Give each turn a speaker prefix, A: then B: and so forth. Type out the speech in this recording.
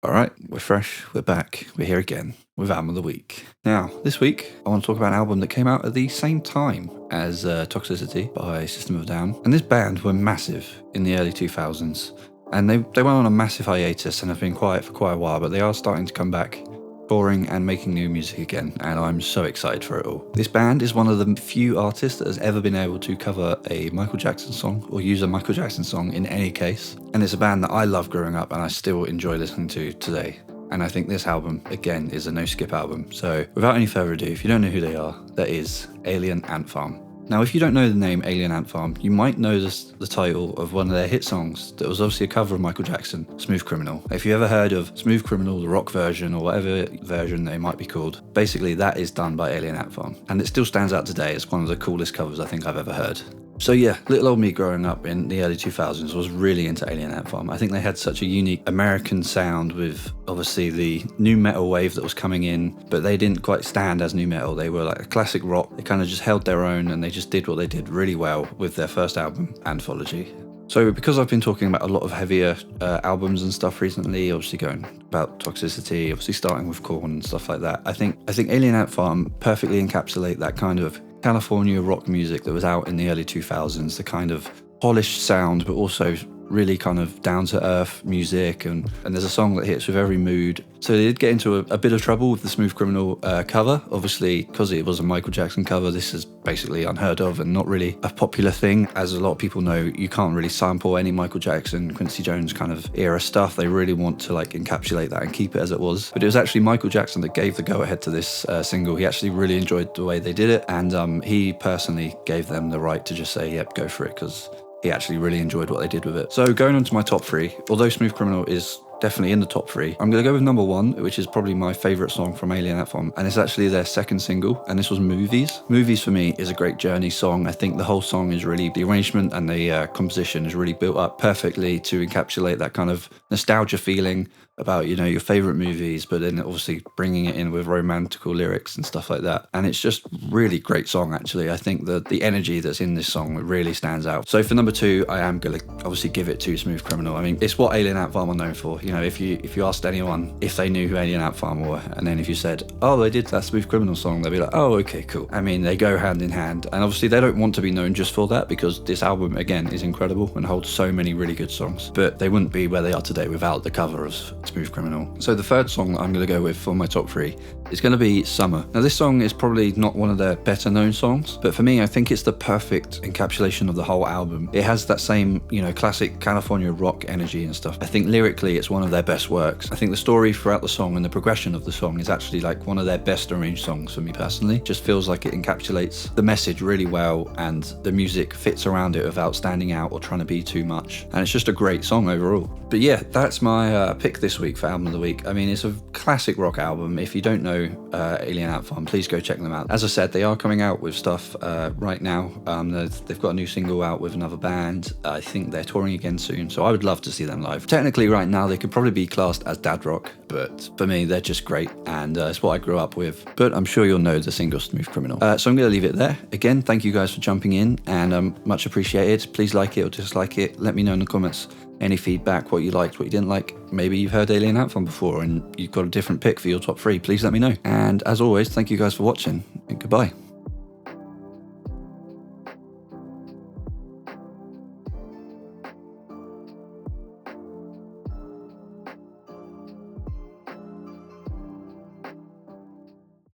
A: All right, we're fresh, we're back, we're here again with Album of the Week. Now, this week, I want to talk about an album that came out at the same time as Toxicity by System of a Down. And this band were massive in the early 2000s. And they went on a massive hiatus and have been quiet for quite a while, but they are starting to come back, touring and making new music again, and I'm so excited for it all. This band is one of the few artists that has ever been able to cover a Michael Jackson song or use a Michael Jackson song in any case. And it's a band that I loved growing up and I still enjoy listening to today. And I think this album, again, is a no-skip album. So without any further ado, if you don't know who they are, that is Alien Ant Farm. Now, if you don't know the name Alien Ant Farm, you might know the title of one of their hit songs that was obviously a cover of Michael Jackson, Smooth Criminal. If you ever heard of Smooth Criminal, the rock version, or whatever version they might be called, basically that is done by Alien Ant Farm. And it still stands out today as one of the coolest covers I think I've ever heard. So yeah, little old me growing up in the early 2000s was really into Alien Ant Farm. I think they had such a unique American sound with obviously the new metal wave that was coming in, but they didn't quite stand as new metal. They were like a classic rock. They kind of just held their own and they just did what they did really well with their first album, Anthology. So because I've been talking about a lot of heavier albums and stuff recently, obviously going about Toxicity, obviously starting with Korn and stuff like that, I think Alien Ant Farm perfectly encapsulate that kind of California rock music that was out in the early 2000s, the kind of polished sound, but also really kind of down-to-earth music, and there's a song that hits with every mood. So they did get into a bit of trouble with the Smooth Criminal cover. Obviously, because it was a Michael Jackson cover, this is basically unheard of and not really a popular thing. As a lot of people know, you can't really sample any Michael Jackson, Quincy Jones kind of era stuff. They really want to like encapsulate that and keep it as it was. But it was actually Michael Jackson that gave the go-ahead to this single. He actually really enjoyed the way they did it, and he personally gave them the right to just say, yep, go for it, because he actually really enjoyed what they did with it. So going on to my top three, although Smooth Criminal is definitely in the top three, I'm going to go with number one, which is probably my favourite song from Alien Ant Farm, and it's actually their second single, and this was Movies. Movies for me is a great journey song. I think the whole song is really, the arrangement and the composition is really built up perfectly to encapsulate that kind of nostalgia feeling about, you know, your favourite movies, but then obviously bringing it in with romantical lyrics and stuff like that. And it's just really great song, actually. I think that the energy that's in this song really stands out. So for number two, I am going to obviously give it to Smooth Criminal. I mean, it's what Alien Ant Farm are known for. You know, if you asked anyone if they knew who Alien Ant Farm were, and then if you said, oh, they did that Smooth Criminal song, they'd be like, oh, okay, cool. I mean, they go hand in hand. And obviously they don't want to be known just for that, because this album, again, is incredible and holds so many really good songs. But they wouldn't be where they are today without the cover of Smooth Criminal. So the third song that I'm going to go with for my top three is going to be Summer. Now this song is probably not one of their better known songs, but for me I think it's the perfect encapsulation of the whole album. It has that same, you know, classic California rock energy and stuff. I think lyrically it's one of their best works. I think the story throughout the song and the progression of the song is actually like one of their best arranged songs for me personally. Just feels like it encapsulates the message really well, and the music fits around it without standing out or trying to be too much. And it's just a great song overall. But yeah, that's my pick this week for Album of the Week. I mean, it's a classic rock album. If you don't know Alien Ant Farm, please go check them out. As I said, they are coming out with stuff right now. They've got a new single out with another band. I think they're touring again soon, so I would love to see them live. Technically right now they could probably be classed as dad rock, but for me they're just great, and it's what I grew up with. But I'm sure you'll know the single Smooth Criminal. So I'm going to leave it there. Again, thank you guys for jumping in, and much appreciated. Please like it or dislike it. Let me know in the comments any feedback, what you liked, what you didn't like. Maybe you've heard Alien Ant Farm before and you've got a different pick for your top three. Please let me know. And as always, thank you guys for watching, and goodbye.